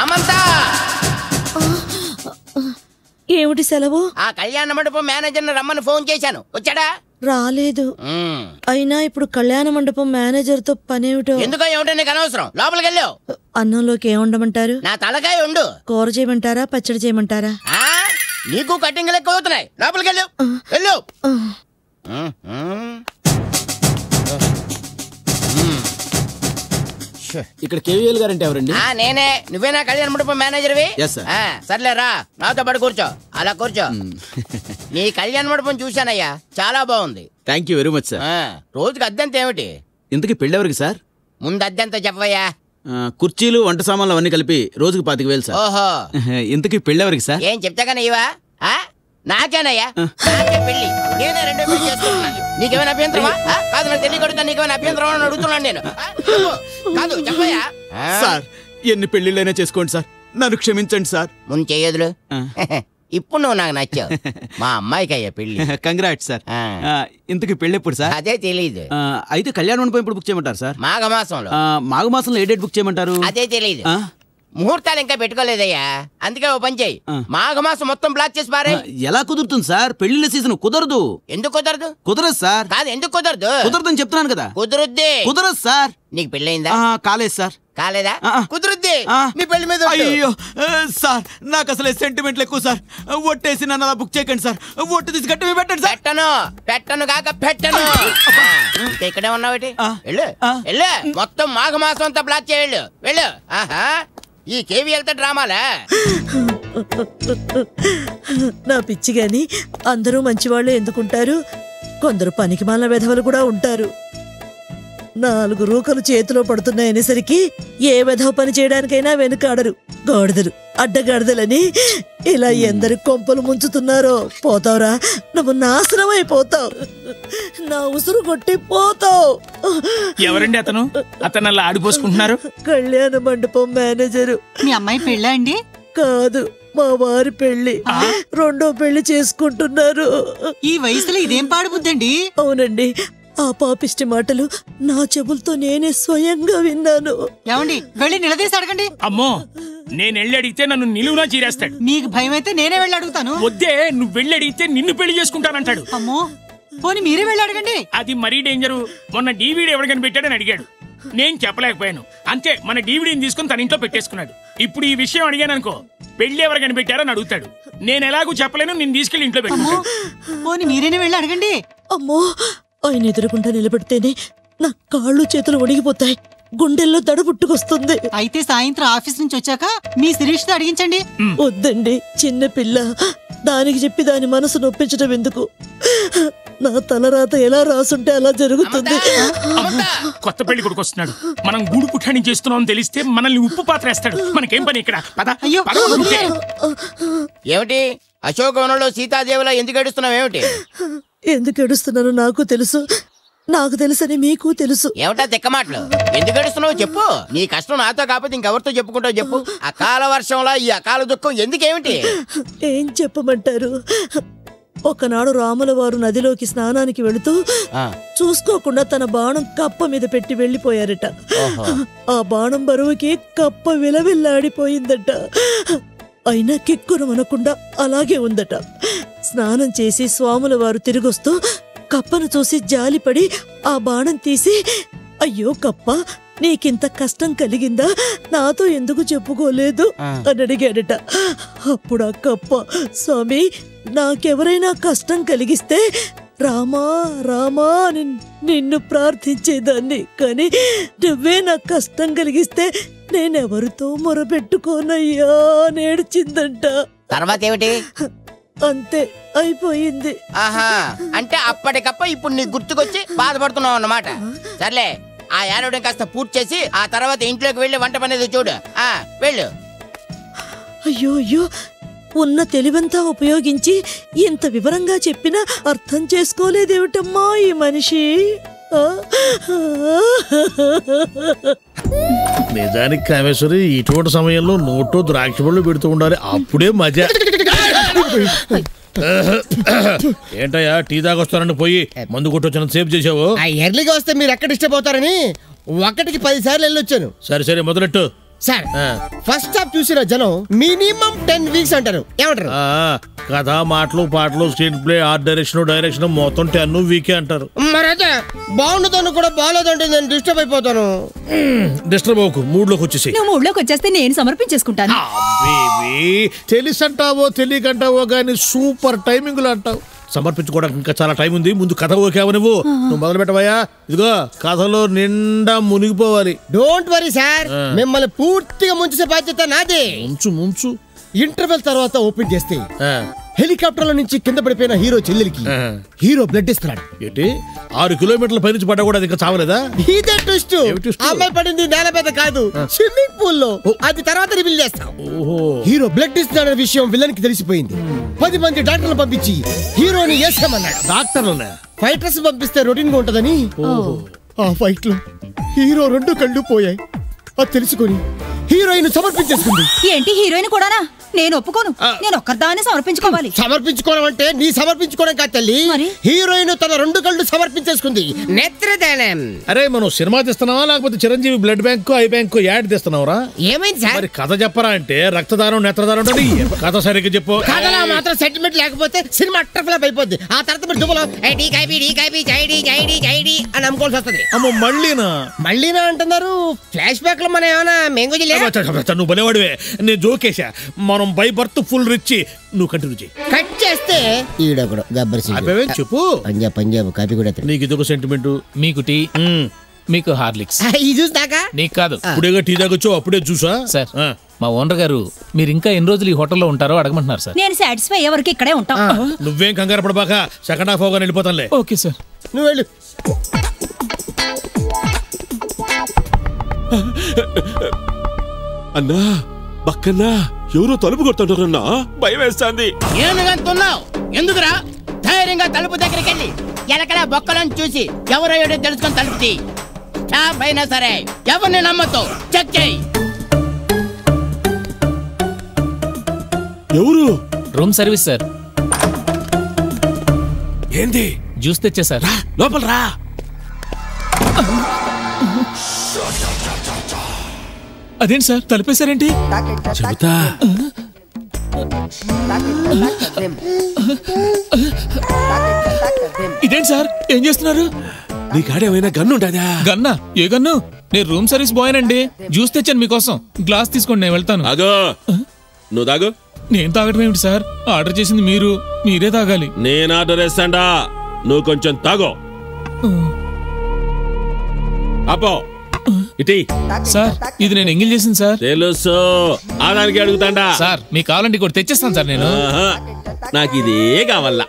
అమంత ఏమిటి సెలవు? ఆ కళ్యాణ మండపం మేనేజర్ని రమ్మని ఫోన్ చేశాను, వచ్చాడా? రాలేదు. అయినా ఇప్పుడు కళ్యాణ మండపం మేనేజర్ తో పనేమిటో. ఎందుకో ఏమిటో నీకు అనవసరం, లోపలికి వెళ్ళావు. అన్నంలోకి ఏముండమంటారు? నా తలకాయ ఉండు. కూర చేయమంటారా, పచ్చడి చేయమంటారా? నీకు కట్టింగ్ లెక్క అవుతున్నాయి, లోపలికి వెళ్ళు. వెళ్ళు. ఇక్కడ కేవీఎల్ గారంటే ఎవరండి? నేనే. నువ్వేనా కళ్యాణ మండపం మేనేజర్వి? సర్లేరా, నాతో పాటు కూర్చో. అలా కూర్చో. నీ కళ్యాణ మండపం చూశానయ్యా, చాలా బాగుంది. Thank you very much sir. రోజుకి అద్దెంత ఏమిటి? ఇంతకీ పెళ్ళి ఎవరికి సార్? ముందు అద్దెంత చెప్పవయ్యా. కుర్చీలు వంట సామాన్లు అవన్నీ కలిపి రోజుకి 25,000 సార్. ఓహో. ఇంతకీ పెళ్ళి ఎవరికి సార్? ఏం చెప్తా కానీ ఇవా? నాకేనయ్యా, నాకే పెళ్లి. నేనే 2 పెళ్లి చేసుకుంటున్నాను. నీకేమైనా అభ్యంతరమా? కాదు, నాకు తెలియకూడదు. నీకేమైనా అభ్యంతరమా అని అడుగుతున్నాను నేను. కాదు చెప్పయ్యా. సార్ ఎన్ని పెళ్లిళ్ళైనా చేసుకోండి సార్, నన్ను క్షమించండి సార్. ముందు చెయ్యదులు. ఇప్పుడు నువ్వు నాకు నచ్చావు. మా అమ్మాయికి అయ్యా పెళ్లి. Congrats sir. ఇంతకీ పెళ్లి ఎప్పుడు సార్? అదే తెలీదు. అయితే కళ్యాణ మండపం ఎప్పుడు బుక్ చేయమంటారు సార్? మాఘమాసంలో. మాఘమాసంలో ఏ డేట్ బుక్ చేయమంటారు? అదే తెలీదు. ముహూర్తాలు ఇంకా పెట్టుకోలేదయ్యా, అందుకే ఓ పని చెయ్యి, మాఘమాసం మొత్తం బ్లాక్ చేసి పారే. ఎలా కుదురుతుంది సార్? పెళ్లిళ్ళ సీజన్ కుదరదు. ఎందుకు కుదరదు? కుదరదు సార్. కాదు, ఎందుకు కుదరదు? కుదరదని చెప్తున్నాను కదా. కుదురుద్ది. కుదరదు సార్. నీకు పెళ్ళయిందా? కాలేదు సార్. కాలేదా? కుదురుద్ది. నీ పెళ్లి మీద. అయ్యో సార్, నాకు అసలు సెంటిమెంట్లు ఎక్కువ సార్. ఒట్టేసి నన్ను అలా బుక్ చేయకండి సార్. ఒట్టు తీసి గట్టి పెట్టండి సార్. పెట్టను కాక పెట్టను. ఇక్కడే ఉన్నావు. వెళ్ళు వెళ్ళు, మొత్తం మాఘమాసం అంతా బ్లాక్ చేయాలి. వెళ్ళు. ఈ కేవీఎల్తో డ్రామాలా? నా పిచ్చి గాని, అందరూ మంచివాళ్ళు ఎందుకుంటారు? కొందరు పనికిమాలిన వెధవలు కూడా ఉంటారు. 4 రూకలు చేతిలో పడుతున్నాయనేసరికి ఏ వెధవ పని చేయడానికైనా వెనుకాడరు. గాడిదలు, అడ్డగాడిదలని ఇలా ఎందరి కొంపలు ముంచుతున్నారో. పోతావురా, నువ్వు నాశనం అయిపోతావు. నా ఉసురు కొట్టి పోతావు. ఎవరండి అతను? అతను అలా ఆడిపోసుకుంటున్నారు. కళ్యాణ మండపం మేనేజరు. మీ అమ్మాయి పెళ్ళా అండి? కాదు, మా వారి పెళ్లి. 2వ పెళ్లి చేసుకుంటున్నారు. ఈ వయసులో ఇదేం పాడుబుద్దండి? అవునండి, ఆ పాపిష్టి మాటలు నా చెవులతో నేనే స్వయంగా విన్నాను. ఏమండి, వెళ్ళి నిలదీసి అడగండి. అమ్మో, నేను వెళ్ళి అడిగితే నన్ను నిలువునా చీరేస్తాడు. మీకు భయం అయితే నేనే వెళ్ళి అడుగుతాను. వద్దే, నువ్వు వెళ్ళి అడిగితే నిన్ను పెళ్లి చేసుకుంటానంటాడు. అమ్మో, పోనీ మీరే వెళ్ళి అడగండి. అది మరీ డేంజరు. మొన్న DVD ఎవరు కనిపెట్టాడని అడిగాడు, నేను చెప్పలేకపోయాను. అంతే, మన DVDని తీసుకుని తన ఇంట్లో పెట్టేసుకున్నాడు. ఇప్పుడు ఈ విషయం అడిగాను అనుకో, పెళ్లి ఎవరు కనిపెట్టారని అడుగుతాడు. నేను ఎలాగూ చెప్పలేను, నేను తీసుకెళ్లి ఇంట్లో పెట్టుకుంటాను. పోనీ మీరేనే వెళ్ళి అడగండి. అమ్మో, ఆయన ఎదురుకుండా నిలబడితేనే నా కాళ్ళు చేతులు వణిగిపోతాయి, గుండెల్లో దడ పుట్టుకొస్తుంది. అయితే సాయంత్రం ఆఫీస్ నుంచి వచ్చాక మీ శిరీష్తో అడిగించండి. వద్దండి, చిన్న పిల్ల, దానికి చెప్పి దాని మనసు నొప్పించడం ఎందుకు? నా తలరాత ఎలా రాసుంటే అలా జరుగుతుంది. కొత్త పెళ్లి కొడుకు వస్తున్నాడు, మనం గూడు పుట్టాన్ని చేస్తున్నాం తెలిస్తే మనల్ని ఉప్పు పాత్ర వేస్తాడు. మనకేం పని ఇక్కడ? ఏమిటి అశోకవనంలో సీతాదేవిలా ఎందుకు ఏడుస్తున్నావు? ఏమిటి? ఎందుకు ఏడుస్తున్నాను నాకు తెలుసు, నాకు తెలుసని మీకు తెలుసు. ఏమిటా తిక్క మాటలు? ఎందుకు ఏడుస్తున్నావు చెప్పు. నీ కష్టం నాతో కాకపోతే ఇంకెవరితో చెప్పుకుంటావు చెప్పు. అకాల వర్షంలా ఈ అకాల దుఃఖం ఎందుకేమిటి? ఏం చెప్పమంటారు? ఒకనాడు రాముల వారు నదిలోకి స్నానానికి వెళుతూ చూసుకోకుండా తన బాణం కప్ప మీద పెట్టి వెళ్లిపోయారట. ఆ బాణం బరువుకి కప్ప విలవిల్లాడిపోయిందట. అయినా కిక్కురమనకుండా అలాగే ఉందట. స్నానం చేసి స్వాముల వారు తిరిగొస్తూ కప్పను చూసి జాలిపడి ఆ బాణం తీసి, అయ్యో కప్ప, నీకింత కష్టం కలిగిందా, నాతో ఎందుకు చెప్పుకోలేదు అని అడిగాడట. అప్పుడు ఆ కప్ప, స్వామి, నాకెవరైనా కష్టం కలిగిస్తే రామా రామా అని నిన్ను ప్రార్థించేదాన్ని, కానీ నువ్వే నాకు కష్టం కలిగిస్తే నేనెవరితో మొరపెట్టుకోనయ్యా నేర్చిందంట. తర్వాత ఏమిటి? అంతే, అయిపోయింది. ఆహా, అంటే అప్పటికప్ప ఇప్పుడు నీకు గుర్తుకొచ్చి బాధపడుతున్నావు అన్నమాట. సర్లే, ఆ ఏడవడం కాస్త పూర్తి చేసి ఆ తర్వాత ఇంట్లోకి వెళ్ళి వంట పనేది చూడు. వెళ్ళు. అయ్యో అయ్యో, ఉన్న తెలివంతా ఉపయోగించి ఇంత వివరంగా చెప్పినా అర్థం చేసుకోలేదేమిటమ్మా ఈ మనిషి. నిజానికి కామేశ్వరి, ఇటువంటి సమయంలో నోట్లో ద్రాక్ష పళ్ళు పెడుతూ ఉండాలి, అప్పుడే మజా. ఏంటయ్యా, టీ దాగొస్తానని పోయి మందు కొట్టొచ్చిన సేవ్ చేసావు? ఎర్లీగా వస్తే మీరు ఎక్కడ డిస్టర్బ్ అవుతారని 1కి 10 సార్లు వెళ్ళొచ్చాను. సరే సరే, మొదలెట్టు. సార్ ఫస్ట్ హాఫ్ చూసిన జనం మినిమం 10 వీక్స్ అంటారు, ఏమంటారు? కథ, మాటలు, పాటలు, స్క్రీన్ ప్లే, ఆర్ట్ డైరెక్షన్ మొత్తం 10 వీకే అంటారు. మరైతే బాగుండతాను కూడా బాగాలేదంటే నేను డిస్టర్బ్ అయిపోతాను. డిస్టర్బ్ అవ్వకు, మూడ్ లోకి వచ్చేసి. నువ్వు మూడ్లోకి వచ్చేస్తే నేను సమర్పించేసుకుంటాను. తెలిసి అంటావో తెలియకంటావో గానీ సూపర్ టైమింగ్ లో అంటావు. సమర్పించుకోవడానికి ఇంకా చాలా టైం ఉంది. ముందు కథ ఓకేవా నువ్వు మొదలు పెట్టవయ్యా. ఇదిగో కథలో నిండా మునిగిపోవాలి. డోంట్ వరీ సార్, మిమ్మల్ని పూర్తిగా ముంచే బాధ్యత నాదే. ముంచు ఇంటర్వెల్ తర్వాత ఓపెన్ చేస్తే హెలికాప్టర్ లో నుంచి కింద పడిపోయిన హీరో చెల్లెలికి హీరో బ్లడ్ ఇస్తున్నాడు. ఏంటి 6 కిలోమీటర్ల పైనుంచి పడ్డా కూడా అది ఇంకా చావలేదా? ఇదే ట్విస్ట్. అమ్మాయి పడింది నేల మీద కాదు, స్విమ్మింగ్ పూల్ లో. అది తర్వాత రివీల్ చేస్తాం. హీరో బ్లడ్ ఇస్తున్నాడనే విషయం విలన్ కి తెలిసిపోయింది. 10 మంది డాక్టర్లు పంపించి హీరోని వేసామన్నాడు. డాక్టర్లనే ఫైటర్స్ పంపిస్తే రొటీన్ గా ఉంటదని ఆ ఫైట్ లో హీరో 2 కళ్ళు పోయాయి. అది తెలుసుకొని హీరోయిన్ సమర్పించేసుకుంది. ఏంటి హీరోయిన్ కూడానా? నేను ఒప్పుకోను. నేను ఒక్కదాన్ని సమర్పించుకోవాలి. సమర్పించుకోవడం అంటే నీ సమర్పించుకోవడం కాదు తల్లి. హీరోయిన్ తన 2 కళ్ళు సమర్పించేసుకుంది. నేత్రదానం. అరే మనం సినిమా తీస్తున్నావా లేకపోతే Chiranjeevi blood bank eye bank ad తీస్తున్నావురా? ఏమైంది సార్? మరి కథ చెప్పరా అంటే రక్తదానం నేత్రదానం ఉంటుంది. కథ సరిగ్గా చెప్పు. కథలో మాత్రం సెంటిమెంట్ లేకపోతే సినిమా అట్టర్ ఫ్లాప్ అయిపోద్ది. ఆ తర్వాత మీరు దుబ్బలో అని అమ్ముకోవాల్సి వస్తుంది. అమ్మ మళ్ళీనా అంటున్నారు. ఫ్లాష్ బ్యాక్ లో మనం ఏమైనా మెంగోజీ నువ్వు బలేవాడివే. నేను జోకేశా. మనం బై బర్త్ ఫుల్ రిచ్. నువ్వు కంటిన్యూ చేయి. కట్ చేస్తే ఈడొకడు గబ్బర్ సింగ్ చెప్పు. పంజాబ్ కాపీ కూడా. నీకు ఇదొక సెంటిమెంట్. మీకు టీ, మీకు హార్లిక్స్. ఈ జ్యూస్ దాకా నీకు కాదు. ఇప్పుడేగా టీ తాగొచ్చు, అప్పుడే చూసా సార్. మా ఓనర్ గారు మీరు ఇంకా ఎన్ని రోజులు ఈ హోటల్లో ఉంటారో అడగమంటున్నారు సార్. నేను సాటిస్ఫై అయ్యే వరకు ఇక్కడే ఉంటాం. నువ్వేం కంగారు పడబాక. సెకండ్ హాఫ్ అవగానే వెళ్ళిపోతానులే. Okay sir. నువ్వు వెళ్ళు. అన్నా పక్కన్నా ఎవరో తలుపు కొడుతుంటారన్నా, భయం వేస్తాంది. ఏనుగంతున్నావు ఎందుకురా? ధైర్యంగా తలుపు దగ్గరికి వెళ్ళి ఎలకల బొక్కలను చూసి ఎవరో తెలుసుకొని తలుపుతి. స్టాప్ అయినా సరే ఎవరిని నమ్మతో చెక్ చేయి. ఎవరు? Room service sir. ఏంది? జ్యూస్ తెచ్చా సార్. లోపల రా. అదేంటి సార్ తలిపేశారేంటి? చెబుతా. ఇదేంటి సార్ ఏం చేస్తున్నారు? నీ కాడేమైనా గన్ను ఉంటుందా? గన్నా? ఏ గన్ను? నేను రూమ్ సర్వీస్ బాయ్ అండి. జ్యూస్ తెచ్చాను మీకోసం. గ్లాస్ తీసుకోండి, నేను వెళ్తాను. ఆగో, నువ్వు తాగు. నేను తాగడం ఏమిటి సార్? ఆర్డర్ చేసింది మీరే తాగాలి. నేను ఆర్డర్ చేస్తాండా, నువ్వు కొంచెం తాగో. అపో ఇటీ. సార్ ఇది నేను ఎంగిల్ చేసింది సార్. తెలుసు, ఆదానికి అడుగుతాండా. సార్ మీకు కావాలంటే కూడా తెచ్చేస్తాను సార్. నేను నాకు ఇదే కావాలా,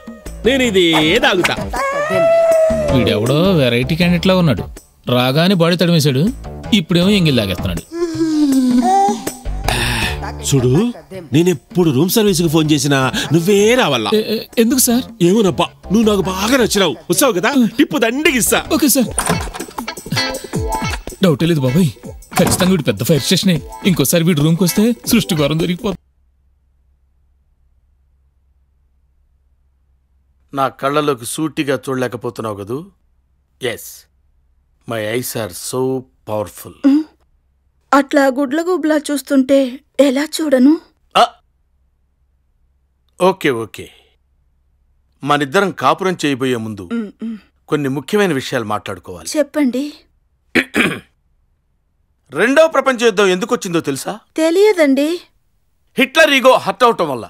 నేను ఇదే తాగుతా. వీడెవడో వెరైటీ క్యాండిడేట్ లా ఉన్నాడు. రాగానే బాడీ తడిమేశాడు, ఇప్పుడేమో ఎంగిల్ లాగేస్తున్నాడు. చూడు, నేనెప్పుడు రూమ్ సర్వీస్ కు ఫోన్ చేసినా నువ్వే రావాలా. ఎందుకు సార్? ఏమోనప్పా, నువ్వు నాకు బాగా నచ్చినావు. వస్తావు కదా, టిప్పు దండిగిస్తా. Okay sir. డౌటే లేదు బాబాయ్, ఖచ్చితంగా వీడు పెద్ద ఫైర్ స్టేషనే. ఇంకోసారి వీడు రూమ్కి వస్తే సృష్టి ఘోరం జరిగిపోతుంది. నా కళ్ళలోకి సూటిగా చూడలేకపోతున్నావు కదూ? Yes, my eyes are so powerful. అట్లా గుడ్ల గుబ్లా చూస్తుంటే ఎలా చూడను? ఓకే ఓకే, మనిద్దరం కాపురం చేయబోయే ముందు కొన్ని ముఖ్యమైన విషయాలు మాట్లాడుకోవాలి. చెప్పండి. రెండవ ప్రపంచ యుద్ధం ఎందుకు వచ్చిందో తెలుసా? తెలియదండి. హిట్లర్ ఈగో హర్ట్ అవటం వల్ల.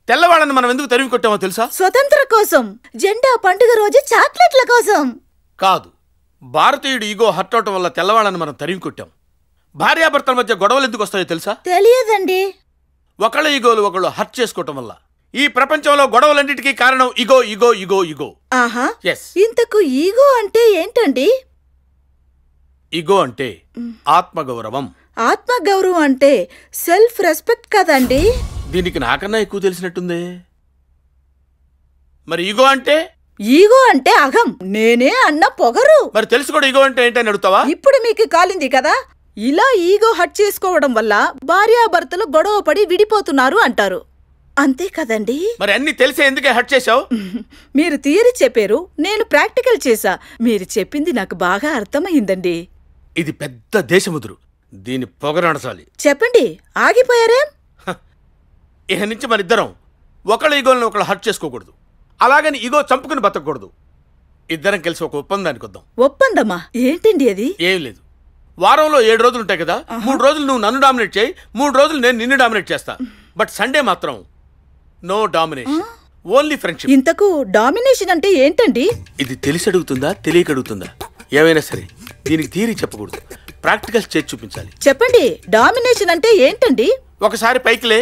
తెల్లవాళ్ళని మనం ఎందుకు తరిమి కొట్టామో తెలుసా? స్వతంత్ర కోసం. జెండా పండుగ రోజు చాక్లెట్ల కోసం కాదు, భారతీయుడు ఈగో హర్ట్ అవటం వల్ల తెల్లవాళ్ళని మనం తరిమి కొట్టాం. భార్యాభర్తల మధ్య గొడవలు ఎందుకు వస్తాయో తెలుసా? తెలియదండి. ఒకళ్ళ ఈగోలు ఒకళ్ళు హర్ట్ చేసుకోవటం వల్ల. ఈ ప్రపంచంలో గొడవలన్నిటికీ కారణం ఈగో ఈగో ఈగో ఈగో. ఆహా, ఎస్. ఇంతకు ఈగో అంటే ఏంటండి? ఈగో అంటే ఆత్మగౌరవం. ఆత్మగౌరవం అంటే సెల్ఫ్ రెస్పెక్ట్ కదండి? దీనికి నాకన్నా ఎక్కువ తెలిసినట్టుందే. మరి ఈగో అంటే? ఈగో అంటే అహం, నేనే అన్న పొగరు. మరి తెలుసు కూడా ఈగో అంటే ఏంటని అడుగుతావా? ఇప్పుడు మీకు కాలింది కదా. ఇలా ఈగో హట్ చేసుకోవడం వల్ల భార్యాభర్తలు గొడవ పడి విడిపోతున్నారు అంటారు, అంతే కదండి? మరి అన్ని తెలిసే ఎందుకే హట్ చేశావు? మీరు థియరీ చెప్పారు, నేను ప్రాక్టికల్ చేశా. మీరు చెప్పింది నాకు బాగా అర్థమైందండి. ఇది పెద్ద దేశముదురు, దీని పొగరనసాలి. చెప్పండి, ఆగిపోయారేం? ఇక నుంచి మన ఇద్దరం ఒకళ్ళ ఈగోలను ఒకళ్ళు హర్ట్ చేసుకోకూడదు, అలాగని ఈగో చంపుకుని బతకూడదు. ఇద్దరం కలిసి ఒక ఒప్పందానికి వద్దాం. ఒప్పందమా? ఏంటండి అది? ఏం లేదు, వారంలో 7 రోజులు ఉంటాయి కదా, 3 రోజులు నువ్వు నన్ను డామినేట్ చేయి, 3 రోజులు నేను నిన్ను డామినేట్ చేస్తా. బట్ సండే మాత్రం నో డామినేషన్, ఓన్లీ ఫ్రెండ్షిప్. ఇంతకు డామినేషన్ అంటే ఏంటండి? ఇది తెలిసి అడుగుతుందా తెలియక అడుగుతుందా ఏమైనా సరే దీనికి థియరీ చెప్పకూడదు, ప్రాక్టికల్స్ చేసి చూపించాలి. చెప్పండి, డామినేషన్ అంటే ఏంటండి? ఒకసారి పైకిలే,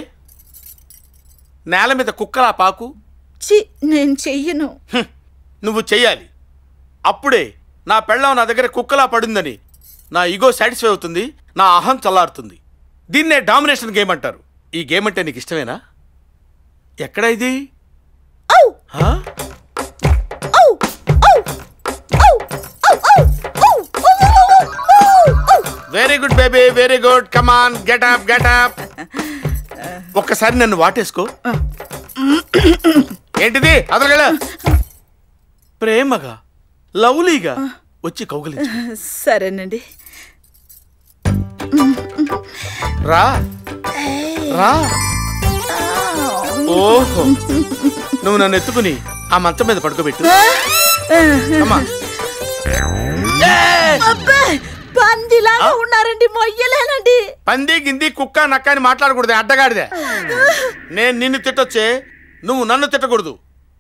నేల మీద కుక్కలా పాకు. నేను చెయ్యను. నువ్వు చెయ్యాలి. అప్పుడే నా పెళ్ళం నా దగ్గర కుక్కలా పడిందని నా ఈగో సాటిస్ఫై అవుతుంది, నా అహం చల్లారుతుంది. దీన్నే డామినేషన్ గేమ్ అంటారు. ఈ గేమ్ అంటే నీకు ఇష్టమేనా? ఎక్కడ ఇది? Very good baby, very good. Come on, get up, get up. ఒక్కసారి నన్ను వాటేసుకో. ఏంటిది? అదలగల ప్రేమగా లవ్లీగా వచ్చి కౌగిలించు. సరేనండి. రా రా. ఓహో, నువ్వు నన్ను ఎత్తుకుని ఆ మంచం మీద పడుకోబెట్టు. పందిలాగా ఉన్నారండి, మొయ్యలేనండి. పంది గింది కుక్క నక్క అని మాట్లాడకూడదు, అడ్డగాడిదే. నేను నిన్ను తిట్టొచ్చే, నువ్వు నన్ను తిట్టకూడదు.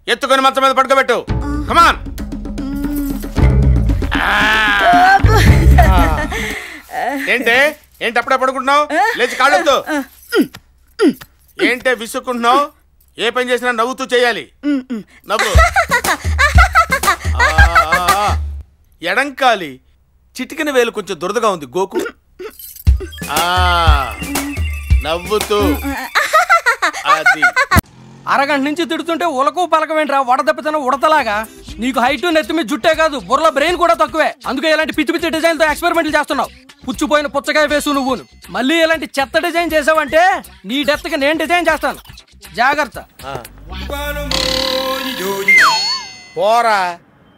ఎత్తుకొని మంచం మీద పడుకోబెట్టు. కమాన్. ఏంటే ఏంటి అప్పుడే పడుకుంటున్నావు? లేచి కాళ్ళొద్దు. ఏంటే విసుక్కుంటున్నావు? ఏ పని చేసినా నవ్వుతూ చేయాలి. నవ్వు. ఎడంకాలి చిటికిన వేలు కొంచెం దురదగా ఉంది, గోకు. నవ్వుతూ. అది అరగంట నుంచి తిడుతుంటే ఉలకు పలకమేంట్రా, వడదెబ్బతన ఉడతలాగా. నీకు హైట్ నెత్తి మీద జుట్టే కాదు, బుర్రలో బ్రెయిన్ కూడా తక్కువే. అందుకే ఇలాంటి పిచ్చి పిచ్చి డిజైన్ తో ఎక్స్పెరిమెంట్లు చేస్తున్నావు. పుచ్చిపోయిన పుచ్చకాయ వేసు నువ్వు. మళ్ళీ ఇలాంటి చెత్త డిజైన్ చేసావంటే నీ డెత్ కి నేను డిజైన్ చేస్తాను, జాగ్రత్త. పోరా,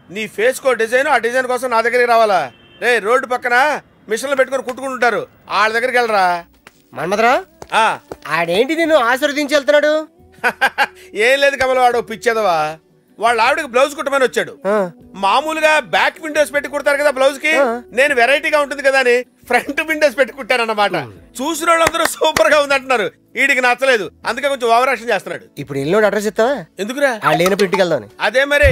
నీ ఫేస్ కో డిజైన్, ఆ డిజైన్ కోసం నా దగ్గరికి రావాలా? రే, రోడ్డు పక్కన మిషన్లు పెట్టుకుని కుట్టుకుంటుంటారు, వాళ్ళ దగ్గరికి వెళ్ళరా. మన్మధరావు, ఆడేంటి నిన్ను ఆశీర్వదించి వెళ్తున్నాడు? ఏం లేదు కమల, వాడు పిచ్చేదవా. వాళ్ళ ఆవిడకి బ్లౌజ్ కుట్టమని వచ్చాడు. మామూలుగా బ్యాక్ విండోస్ పెట్టి కుడతారు కదా బ్లౌజ్ కి, నేను వెరైటీగా ఉంటుంది కదా అని ఫ్రంట్ విండోస్ పెట్టి కుట్టానన్నమాట. చూసిన వాళ్ళందరూ సూపర్ గా ఉంది అంటున్నారు. వీడికి నచ్చలేదు, అందుకే కొంచెం ఓవరాక్షన్ చేస్తున్నాడు. ఇప్పుడు వెళ్ళినోడు అడ్రస్ ఇస్తావా? ఎందుకురా? ఆ లేనప్పుడు ఇంటికి వెళ్దాం. అదే మరి,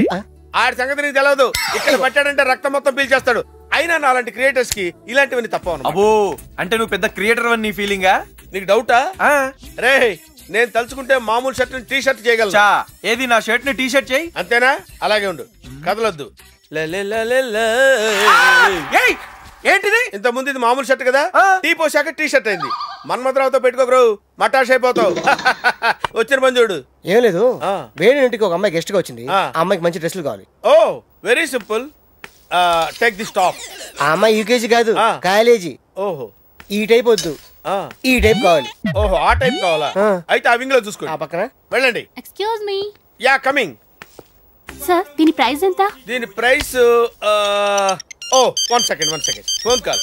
ఆడి సంగతి నీకు తెలియదు. ఇక్కడ పట్టాడంటే రక్తం మొత్తం పీల్చేస్తాడు. అయినా నాలాంటి క్రియేటర్స్ కి ఇలాంటివన్నీ తప్ప. అబ్బో, అంటే నువ్వు పెద్ద క్రియేటర్ అని నీ ఫీలింగా? నీకు డౌటా? రే, నేను తలుచుకుంటే మామూలు షర్ట్ టీ షర్ట్ చేయగలను. ఏది, నా షర్ట్ ని టీ షర్ట్ చేయి. అంతేనా? అలాగే ఉండు, కదలొద్దు. ఏంటిది? ఇంత ముందు ఇది మామూలు షర్ట్ కదా, టీ పోసాక టీ షర్ట్ అయింది. మన్మధరావుతో పెట్టుకోకరు, మటాష్ అయిపోతావు. వచ్చిన పని చూడు. ఏం లేదు, వేరే ఇంటికి ఒక అమ్మాయి గెస్ట్ గా వచ్చింది. ఆ అమ్మాయికి మంచి డ్రెస్సులు కావాలి. Oh, very simple. Take this top. ఆ అమ్మాయి యూకేజీ కాదు, కాలేజీ. ఓహో, ఈ టైప్ వద్దు, ఈ టైప్ కావాలి. ఓహో, ఆ టైప్ కావాలా? అయితే ఆ వింగ్ లో చూసుకోండి. ఆ పక్కన వెళ్ళండి. Excuse me. Yeah, coming. Sir, దీని ప్రైస్ ఎంత? దీని price oh, one second phone call.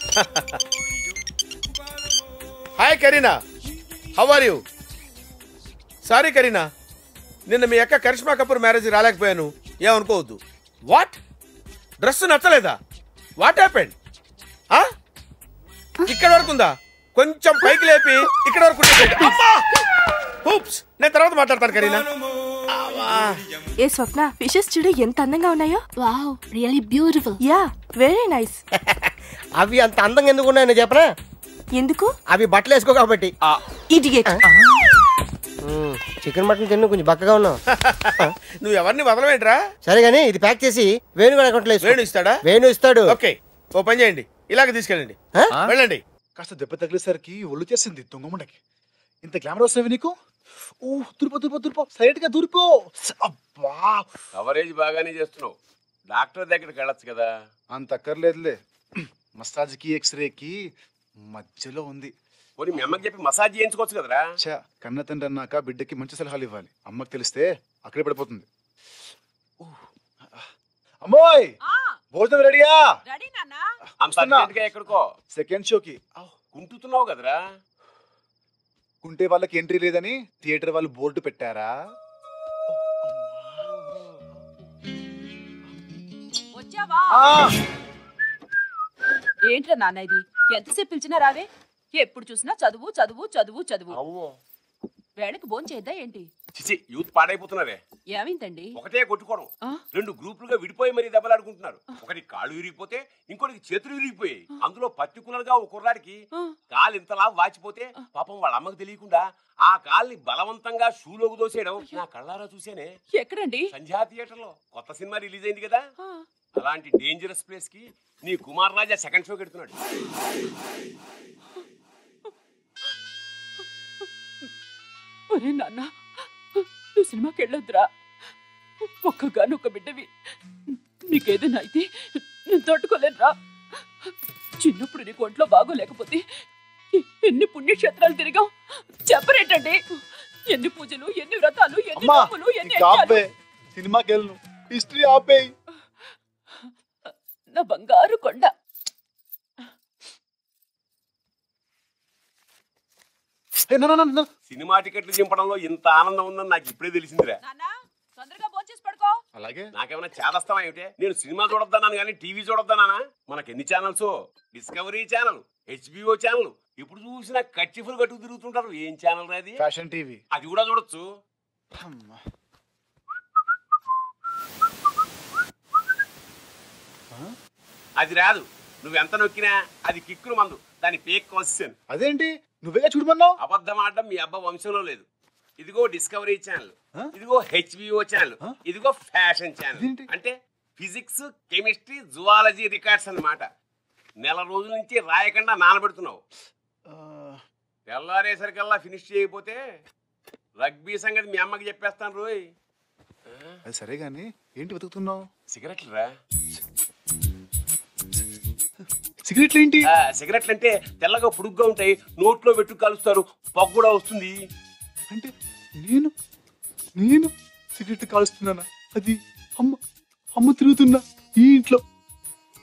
Hi Kareena, how are you? Sorry Kareena, నిన్న మీ అక్క కరిష్మా కపూర్ మ్యారేజ్ రాలేకపోయాను, ఏమనుకోవద్దు. వాట్? డ్రెస్ నచ్చలేదా? What happened? ఇక్కడ వరకు ఉందా? కొంచెం పైకి లేపి ఇక్కడ వరకు. నేను తర్వాత మాట్లాడతాను కరీనా. ఏ స్వప్న, ఫిషెస్ చూడు ఎంత అందంగా ఉన్నాయో. Wow, really beautiful. Yeah, very nice. అవి అంత అందంగా ఎందుకు ఉన్నాయని చెప్పనా? ఎందుకు? అవి బట్టలు వేసుకో కాబట్టి. ఇడియట్. చికెన్ మటన్ తిన్ను, కొంచెం బక్కగా ఉన్నావు. నువ్వు ఎవరిని వదలవేంట్రా? సరే గానీ ఇది ప్యాక్ చేసి వేణు అకౌంట్లో వేసుకో. వేణు ఇస్తాడా? వేణు ఇస్తాడు. ఓకే, ఓ పని చేయండి, ఇలాగ తీసుకెళ్ళండి. వెళ్ళండి. కాస్త దెబ్బ తగిలేసరికి ఒళ్ళు చేసింది దొంగముండకి. ఇంత గ్లామర్ వస్తావి నీకు? దుర్పో సైలెంట్ గా దూరిపో. అబ్బా, కవరేజ్ బాగానే చేస్తున్నావు. డాక్టర్ దగ్గరికి వెళ్ళొచ్చు కదా. అంత అక్కర్లేదులే, మసాజ్ కి ఎక్స్రేకి మధ్యలో ఉంది. పోనీ మీ అమ్మకి చెప్పి మసాజ్ చేయించుకోవచ్చు కదరా. చా, కన్న తండ్రి అన్నాక బిడ్డకి మంచి సలహాలు ఇవ్వాలి. అమ్మకి తెలిస్తే అక్కడే పడిపోతుంది. అమ్మోయ్, భోజనం రెడీయా? ఎక్కడికో సెకండ్ షోకి కుంటుతున్నావు కదరా. కుంటే వాళ్ళకి ఎంట్రీ లేదని థియేటర్ వాళ్ళు బోర్డు పెట్టారా? ఏంట్రా నాన్న ఇది? ఎంతసేపు పిలిచినా రావే? ఎప్పుడు చూసినా చదువు చదువు చదువు చదువు. వేళకి భోజనం చేద్దా ఏంటి? చిచి, యూత్ పాడైపోతున్నారే. ఏమైందండి? ఒకటే కొట్టుకోవడం, 2 గ్రూపులుగా విడిపోయి మరి దెబ్బలాడుకుంటున్నారు. ఒకటి కాళ్ళు విరిగిపోతే ఇంకోటికి చేతులు విరిగిపోయాయి. అందులో పర్టికులర్ గా ఒక కుర్రాడికి కాలు ఇంతలా వాచిపోతే పాపం వాళ్ళ అమ్మకు తెలియకుండా ఆ కాల్ని బలవంతంగా షూలోకి దోసేయడం నా కళ్ళారా చూసేనే. ఎక్కడండి? సంధ్యా థియేటర్ లో కొత్త సినిమా రిలీజ్ అయింది కదా. అలాంటి డేంజరస్ ప్లేస్ కి నీ కుమార్ రాజా సెకండ్ షో పెడుతున్నాడు. ఒరే నాన్న, నువ్వు సినిమాకి వెళ్ళొద్దురా. ఒక్కగానొక్క బిడ్డవి, నీకేదైనా అయితే నేను తట్టుకోలేనురా. చిన్నప్పుడు నీకు ఒంట్లో బాగోలేకపోతే ఎన్ని పుణ్యక్షేత్రాలు తిరిగాం చెప్పరేటండి. ఎన్ని పూజలు, ఎన్ని వ్రతాలు, ఎన్ని నోములు, ఎన్ని సినిమాకి వెళ్ళను. హిస్టరీ ఆపేయి. నా బంగారు కొండ. సినిమా టికెట్లు చింపడంలో ఇంత ఆనందం ఉందని నాకు ఇప్పుడే తెలిసిందిరా. తొందరగా భోంచేసి పడుకో. అలాగే. నాకేమైనా చేదస్తావా ఏమిటే? నేను సినిమా చూడొద్దన్నాను కానీ టీవీ చూడొద్దన్నానా? మనకి ఎన్ని channels? Discovery channel, HBO channel, ఇప్పుడు చూసిన కచ్చిఫులు కట్టుకు తిరుగుతుంటారు. ఏం ఛానల్ రాది? Fashion TV. అది కూడా చూడొచ్చు. అది రాదు. నువ్వెంత నొక్కినా అది కిక్కులు మందు. దాని పేక్ క్వశ్చన్. అదేంటి నువ్వే చూడమన్నావు? అబద్ధం ఆడడం మీ అబ్బా వంశంలో లేదు. ఇదిగో డిస్కవరీ ఛానల్, ఇదిగో HBO ఛానల్, ఇదిగో ఫ్యాషన్ ఛానల్. అంటే ఫిజిక్స్, కెమిస్ట్రీ, జువాలజీ రికార్డ్స్ అన్నమాట. నెల రోజుల నుంచి రాయకుండా నానబెడుతున్నావు. తెల్లారేసరికల్లా ఫినిష్ చేయకపోతే రగ్బీ సంగతి మీ అమ్మకి చెప్పేస్తాను రోయ్. అది సరే గాని ఏంటి వెతుకుతున్నావు? సిగరెట్లు రా. సిగరెట్లు ఏంటి? సిగరెట్లు అంటే తెల్లగా పొడుగ్గా ఉంటాయి, నోట్లో పెట్టు కాలుస్తారు, పొగ కూడా వస్తుంది. అంటే నేను సిగరెట్ కాలుస్తున్నానా? అది అమ్మ తిరుగుతున్నా ఈ ఇంట్లో.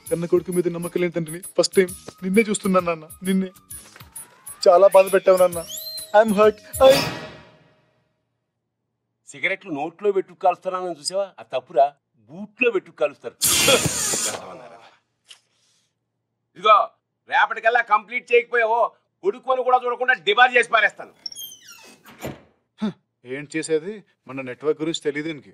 కన్న కొడుకు మీద నమ్మకం లేదంటే ఫస్ట్ టైం నిన్నే చూస్తున్నాను నాన్న. నిన్నే చాలా బాధ పెట్టావు నాన్న. I'm hurt. సిగరెట్లు నోట్లో పెట్టు కాలుస్తున్నానని చూసావా? అది తప్పురా. బూట్లో పెట్టు కాలుస్తారు. ఇదిగో రేపటికల్లా కంప్లీట్ చేయకపోయావో కొడుకుని కూడా చూడకుండా డిబార్ చేసి పారేస్తాను. ఏం చేసేది? మన నెట్వర్క్ గురించి తెలియదు దీనికి.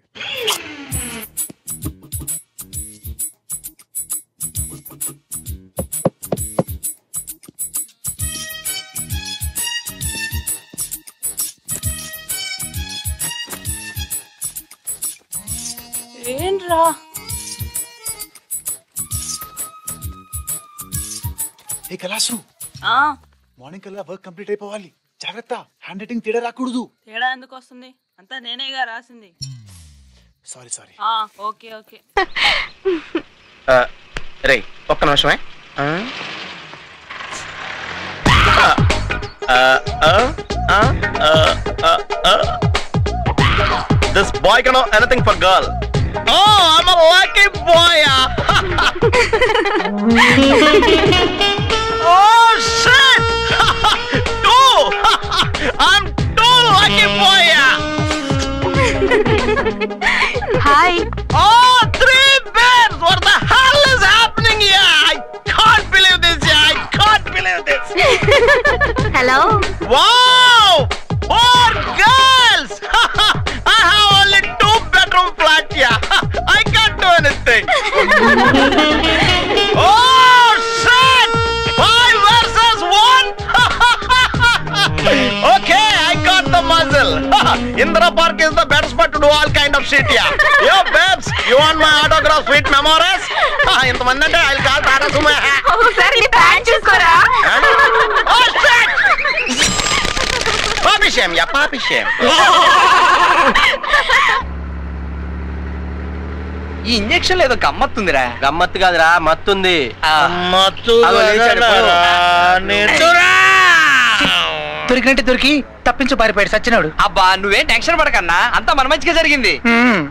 ఏంట్రా? ఏ కలాసు, మార్నింగ్ కల్లా వర్క్ కంప్లీట్ అయిపోవాలి. జాగ్రత్త, హ్యాండ్ రైటింగ్ తేడా రాకూడదు. తేడా ఎందుకు వస్తుంది? అంతా నేనేగా రాసింది. సారీ. Okay okay. రే ఒక్క నిమిషమే. This boy can know anything for girl. Oh, I'm a lucky boy. Oh shit! Two! I'm too lucky boy. Hi. Oh, 3 bears! What the hell is happening here? I can't believe this. I can't believe this. Hello. Wow! 4 girls! I have only 2-bedroom flat here. I can't do anything. Oh shit! 5 versus 1. Okay, I got the muzzle. Indra Park is the best spot to do all kind of shit here. Yo, babes, you want my autograph sweet memories? ఇంతమంది అంటే I'll call Tata Sumo. ఒకసారి నీ pant చూసుకోరా. Oh shit! పాపిషేం yeah పాపిషేం. ఈ injection ఏదో గమ్మత్తుందిరా. గమ్మత్తు కాదురా, మత్తుంది. మత్తు దొరికినట్టు దొరికి తప్పించు పారిపోయాడు సచ్చినోడు. అబ్బా నువ్వేం టెన్షన్ పడకన్నా అంతా మన మంచిగా జరిగింది.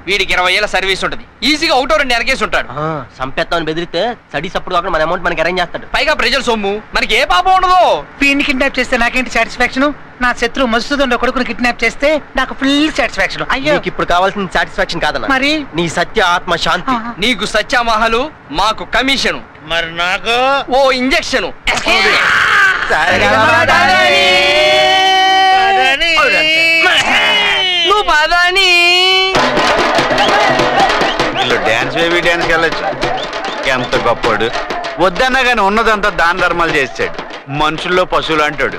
వీడికి 20 ఏళ్ళ సర్వీస్ ఉంటుంది, ఈజీగా 1-2 ఎనకేసి ఉంటాడు. సంపెత్తాన్ని బెదిరితే స్టడీస్ అప్పుడు కాకుండా మన అమౌంట్ మనకి అరేంజ్ చేస్తాడు. పైగా ప్రజల సొమ్ము, మనకి ఏ పాపం ఉండదు. వీడిని కిడ్నాప్ చేస్తే నాకేంటి సాటిస్ఫాక్షన్? నా శత్రువు మధుసూదన్ కొడుకుని కిడ్నాప్ చేస్తే నాకు ఫుల్ సాటిస్ఫాక్షన్. అయ్యో ఇప్పుడు కావాల్సిన సాటిస్ఫాక్షన్ కాదన్న, మరి నీ సత్య ఆత్మ శాంతి. నీకు సత్యామహలు, మాకు కమిషన్, మరి నాకు ఓ ఇంజెక్షన్. నువ్వు పదాని డాన్స్ బేబీ డాన్స్ వెళ్ళొచ్చు. ఎంత గొప్పడు, వద్దన్నా కానీ ఉన్నదంతా దాన ధర్మాలు చేస్తాడు. మనుషుల్లో పశువులు అంటాడు,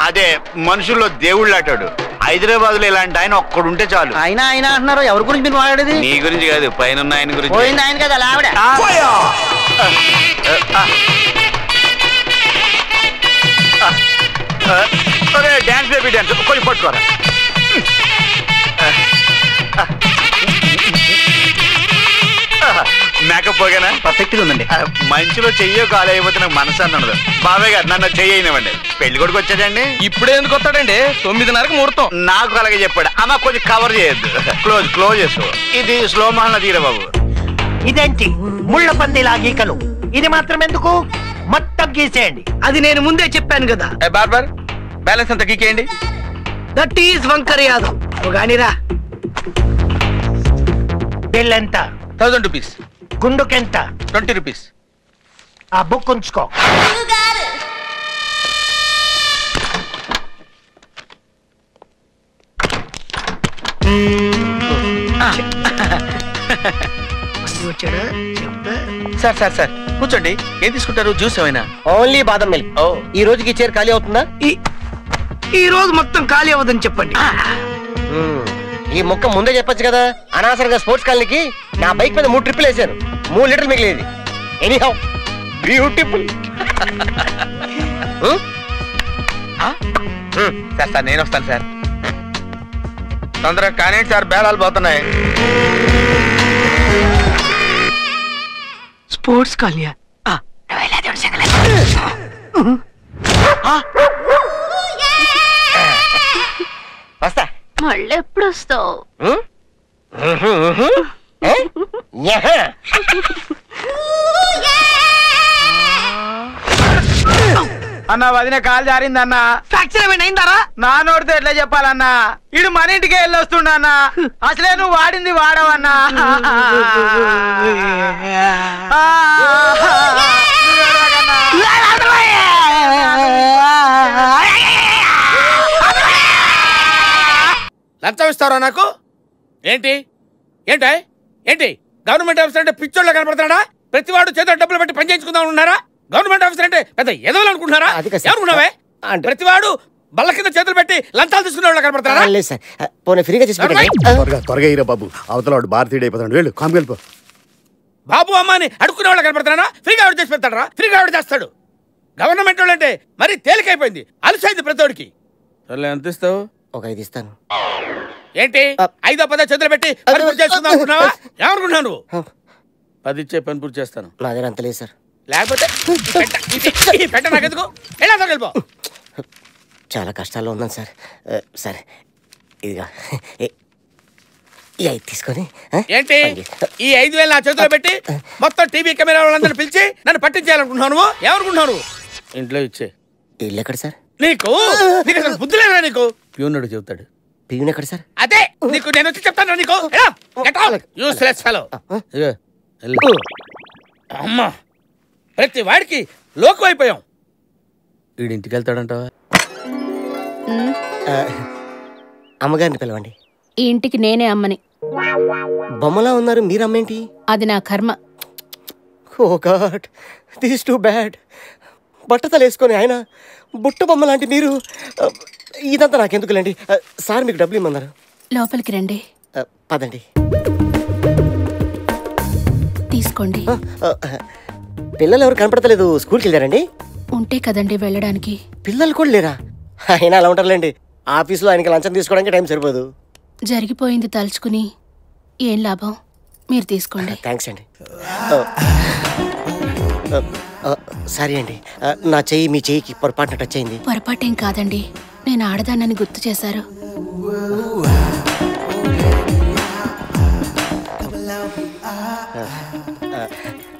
అదే మనుషుల్లో దేవుళ్ళు అంటాడు. హైదరాబాద్ లో ఇలాంటి ఆయన ఒక్కడుంటే చాలు. ఆయన ఆయన అంటున్నారు, ఎవరి గురించి మీరు మాట్లాడేది? నీ గురించి కాదు, పైన ఆయన గురించి. పోయింది ఆయన కదా ఆవిడ. డాన్స్ బేబీ డాన్స్ కొంచెం పట్టుకోరా. మేకప్ పోగానా? పర్ఫెక్ట్ గా ఉందండి. మంచిలో చెయ్యో కాలు అయిపోతే నాకు మనసు అన్నది. బాబాయ్ గారు నన్ను చెయ్యనివ్వండి. పెళ్లి కొడుకు వచ్చాడండి. ఇప్పుడే ఎందుకు వస్తాడండి? 9:30కి ముహూర్తం. నాకు అలాగే చెప్పాడు. అమ్మ కొంచెం కవర్ చేయొద్దు, క్లోజ్ చేసుకో. ఇది స్లో మోహన్ తీర బాబు. ఇదేంటి ముళ్ళ పందిలా గీకలు? ఇది మాత్రం ఎందుకు, మొత్తం గీసేయండి. అది నేను ముందే చెప్పాను కదా. బార్బర్ బ్యాలెన్స్ అంతా గీకేయండి. That is Vankar Yadav. గానిరా బిల్ ఎంత? 1000 రూపీస్. గుండుకెంత? 20 రూపీస్. ఆ బుక్ ఉంచుకో. సార్ సార్ సార్ కూర్చోండి. ఏం తీసుకుంటారు? జ్యూస్ ఏమైనా? ఓన్లీ బాదం మిల్క్. ఈ రోజుకి చైర్ ఖాళీ అవుతుందా? ఈ రోజు మొత్తం ఖాళీ అవ్వదని చెప్పండి. ఈ మొక్క ముందే చెప్పొచ్చు కదా. అనవసరంగా స్పోర్ట్స్ కాలనీకి నా బైక్ మీద 3 ట్రిప్పులు వేసాను. 3 లీటర్లు మిగిలేదు. Anyhow beautiful. సార్ సార్ నేను వస్తాను సార్. తొందరగా కానీ సార్, బేళాలు పోతున్నాయి. స్పోర్ట్స్ కాలనీ వస్తా. మళ్ళీ ఎప్పుడు వస్తావు? అన్న వదిన కాలు జారిందన్నా. ఫ్రాక్చర్ ఏమైనా అయిందారా? నా నోటితో ఎట్లా చెప్పాలన్నా? ఇడు మన ఇంటికి వెళ్ళి వస్తుండన్నా. అసలే నువ్వు వాడింది వాడవన్నా. లంచం ఇస్తారా నాకు? ఏంటి ఏంటి ఏంటి గవర్నమెంట్ ఆఫీసర్ అంటే పిచ్చోళ్ళ కనపడుతున్నాడా? ప్రతివాడు చేతులు డబ్బులు పెట్టి పని చేయించుకుందాం ఉన్నారా? గవర్నమెంట్ ఆఫీసర్ అంటే పెద్ద ఎదవలు అనుకుంటున్నారా? ఎవరుకున్నావే? ప్రతివాడు బల్ల కింద చేతులు పెట్టి లంచాలు తీసుకునే వాళ్ళు కనపడుతున్నారా? లేదు సార్, పోనీ ఫ్రీగా త్వరగా ఇరా బాబు. అవతల వాడు భారతీయుడు అయిపోతాడు. వెళ్ళు కామ్ వెళ్ళిపో. బాబు అమ్మ అని అడుక్కునే వాళ్ళు కనపడుతున్నారా? ఫ్రీగా ఆవిడ చేసి పెడతాడరా? ఫ్రీగా ఆవిడ చేస్తాడు. గవర్నమెంట్ వాళ్ళు అంటే మరీ తేలికైపోయింది, అలసైంది ప్రతివాడికి. సర్లే, ఎంత ఇస్తావు? ఒక 5 ఇస్తాను. ఏంటి 5-10 చేతులు పెట్టి పని పూర్తి చేస్తుందా అనుకున్నావా? ఏమనుకున్నావు నువ్వు? 10 ఇచ్చే పని పూర్తి చేస్తాను. నా దగ్గర అంత లేదు సార్. లేకపోతే పెట్ట నాకెందుకు? ఎలా వెళ్ళిపో. చాలా కష్టాల్లో ఉన్నాను సార్. సరే ఇదిగా ఈ 5 తీసుకొని. ఏంటి ఈ 5,000 నా చేతిలో పెట్టి మొత్తం టీవీ కెమెరా వాళ్ళందరూ పిలిచి నన్ను పట్టించేయాలనుకుంటున్నావు నువ్వు? ఏమనుకుంటున్నావు? ఇంట్లో ఇచ్చే. ఇల్లు ఎక్కడ సార్? నీకు అసలు బుద్ధి లేదా? నీకు ప్యూనుడు చెబుతాడు. ప్యూన్ ఎక్కడ సార్? అదే నీకు నేను వచ్చి చెప్తాను. నీకు యూస్లెస్ ఫెలో. అమ్మా, ప్రతి వాడికి లోకు అయిపోయాం. వీడింటికి వెళ్తాడంటావా? అమ్మగారిని పిలవండి. ఈ ఇంటికి నేనే అమ్మని. బొమ్మలా ఉన్నారు, మీరు అమ్మేంటి? అది నా కర్మ. ఓ గాడ్, దిస్ టూ బ్యాడ్. బట్టతలు వేసుకొని ఆయన బుట్ట బొమ్మ లాంటి మీరు. ఇదంతా నాకెందుకులేండి. సార్ మీకు డబ్బులు ఇమ్మన్నారు. లోపలికి రండి. పదండి. తీసుకోండి. పిల్లలు ఎవరు కనపడతలేదు, స్కూల్కి వెళ్ళారండి? ఉంటే కదండి వెళ్ళడానికి. పిల్లలు కూడా లేరా? అయినా అలా ఉంటారులేండి. ఆఫీస్లో ఆయనకి లంచం తీసుకోవడానికి టైం సరిపోదు. జరిగిపోయింది తలుచుకుని ఏం లాభం? మీరు తీసుకోండి. థ్యాంక్స్ అండి. సారీ అండి, నా చెయ్యి మీ చెయ్యికి పొరపాటున టచ్ అయింది. పొరపాటేం కాదండి, నేను ఆడదానని గుర్తు చేశారు.